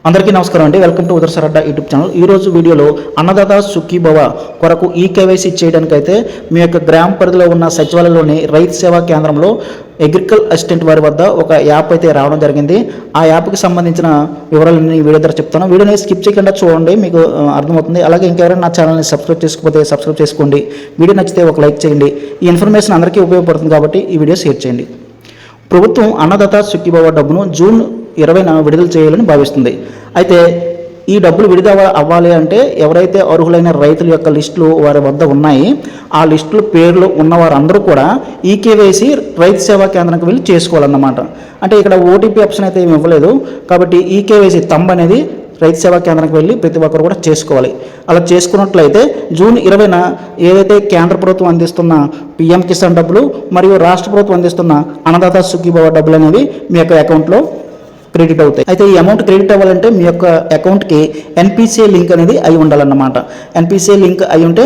అందరికీ నమస్కారం అండి. వెల్కమ్ టు ఉదర్ సరడ్డా యూట్యూబ్ ఛానల్. ఈరోజు వీడియోలో అన్నదాత సుఖీభవ కొరకు ఈకేవైసీ చేయడానికైతే మీ యొక్క గ్రామ పరిధిలో ఉన్న సచివాలయంలోని రైతు సేవా కేంద్రంలో అగ్రికల్చర్ అసిస్టెంట్ వారి వద్ద ఒక యాప్ అయితే రావడం జరిగింది. ఆ యాప్కి సంబంధించిన వివరాలన్నీ ఈ వీడియో ద్వారా చెప్తాను. వీడియోని స్కిప్ చేయకుండా చూడండి, మీకు అర్థమవుతుంది. అలాగే ఇంకెవరైనా నా ఛానల్ని సబ్స్క్రైబ్ చేసుకోకపోతే సబ్స్క్రైబ్ చేసుకోండి. వీడియో నచ్చితే ఒక లైక్ చేయండి. ఈ ఇన్ఫర్మేషన్ అందరికీ ఉపయోగపడుతుంది కాబట్టి ఈ వీడియో షేర్ చేయండి. ప్రభుత్వం అన్నదాత సుఖీభవ డబ్బును జూన్ 20న విడుదల చేయాలని భావిస్తుంది. అయితే ఈ డబ్బులు విడుదల అవ్వాలి అంటే ఎవరైతే అర్హులైన రైతుల యొక్క లిస్టులు వారి వద్ద ఉన్నాయి, ఆ లిస్టుల పేర్లు ఉన్నవారందరూ కూడా ఈకేవైసీ రైతు సేవా కేంద్రానికి వెళ్ళి చేసుకోవాలన్నమాట. అంటే ఇక్కడ ఓటీపీ ఆప్షన్ అయితే ఏమి ఇవ్వలేదు కాబట్టి ఈకేవైసీ తంబ్ అనేది రైతు సేవా కేంద్రానికి వెళ్ళి ప్రతి ఒక్కరు కూడా చేసుకోవాలి. అలా చేసుకున్నట్లయితే జూన్ 20న ఏదైతే కేంద్ర ప్రభుత్వం అందిస్తున్న పిఎం కిసాన్ డబ్బులు మరియు రాష్ట్ర ప్రభుత్వం అందిస్తున్న అన్నదాత సుఖీభవ డబ్బులు అనేవి మీ యొక్క అకౌంట్లో క్రెడిట్ అవుతాయి. అయితే ఈ అమౌంట్ క్రెడిట్ అవ్వాలంటే మీ యొక్క అకౌంట్కి ఎన్పిసిఐ లింక్ అనేది అయి ఉండాలన్నమాట. ఎన్పిసిఐ లింక్ అయి ఉంటే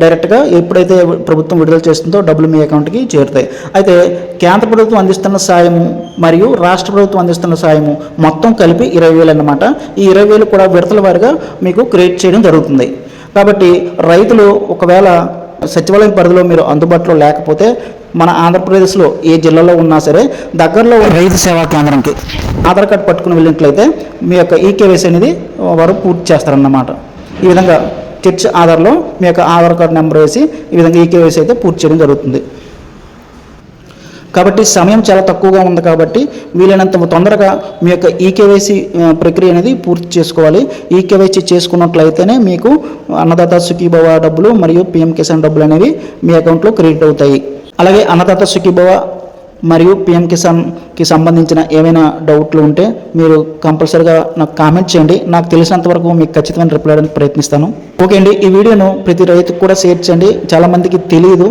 డైరెక్ట్గా ఎప్పుడైతే ప్రభుత్వం విడుదల చేస్తుందో డబ్బులు మీ అకౌంట్కి చేరుతాయి. అయితే కేంద్ర ప్రభుత్వం అందిస్తున్న సాయము మరియు రాష్ట్ర ప్రభుత్వం అందిస్తున్న సాయము మొత్తం కలిపి 20,000 అన్నమాట. ఈ 20,000 కూడా విడతల వారిగా మీకు క్రెడిట్ చేయడం జరుగుతుంది. కాబట్టి రైతులు ఒకవేళ సచివాలయం పరిధిలో మీరు అందుబాటులో లేకపోతే మన ఆంధ్రప్రదేశ్లో ఏ జిల్లాలో ఉన్నా సరే దగ్గరలో రైతు సేవా కేంద్రంకి ఆధార్ కార్డు పట్టుకుని వెళ్ళినట్లయితే మీ యొక్క ఈకేవైసీ అనేది వారు పూర్తి చేస్తారన్నమాట. ఈ విధంగా చర్చ్ ఆధార్లో మీ యొక్క ఆధార్ కార్డు నెంబర్ వేసి ఈ విధంగా ఈకేవైసీ అయితే పూర్తి చేయడం జరుగుతుంది. కాబట్టి సమయం చాలా తక్కువగా ఉంది కాబట్టి వీలైనంత తొందరగా మీ యొక్క ఈకేవైసీ ప్రక్రియ అనేది పూర్తి చేసుకోవాలి. ఈకేవైసీ చేసుకున్నట్లయితేనే మీకు అన్నదాత సుఖీభవ డబ్బులు మరియు పిఎం కిసాన్ డబ్బులు అనేవి మీ అకౌంట్లో క్రెడిట్ అవుతాయి. అలాగే అన్నదాత సుఖీభవ మరియు పిఎం కిసాన్కి సంబంధించిన ఏమైనా డౌట్లు ఉంటే మీరు కంపల్సరీగా నాకు కామెంట్ చేయండి. నాకు తెలిసినంత వరకు మీకు ఖచ్చితమైన రిప్లై ఇవ్వడానికి ప్రయత్నిస్తాను. ఓకే అండి, ఈ వీడియోను ప్రతి రైతుకు కూడా షేర్ చేయండి. చాలామందికి తెలియదు,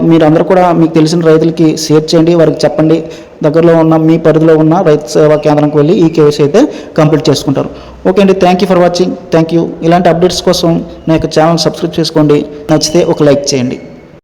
మీరు అందరూ కూడా మీకు తెలిసిన రైతులకి షేర్ చేయండి, వారికి చెప్పండి. దగ్గరలో ఉన్న మీ పరిధిలో ఉన్న రైతు సేవా కేంద్రానికి వెళ్ళి ఈ కేవైసీ అయితే కంప్లీట్ చేసుకుంటారు. ఓకే అండి, thank you for watching. Thank you. ఇలాంటి అప్డేట్స్ కోసం నా యొక్క ఛానల్ సబ్స్క్రైబ్ చేసుకోండి. నచ్చితే ఒక లైక్ చేయండి.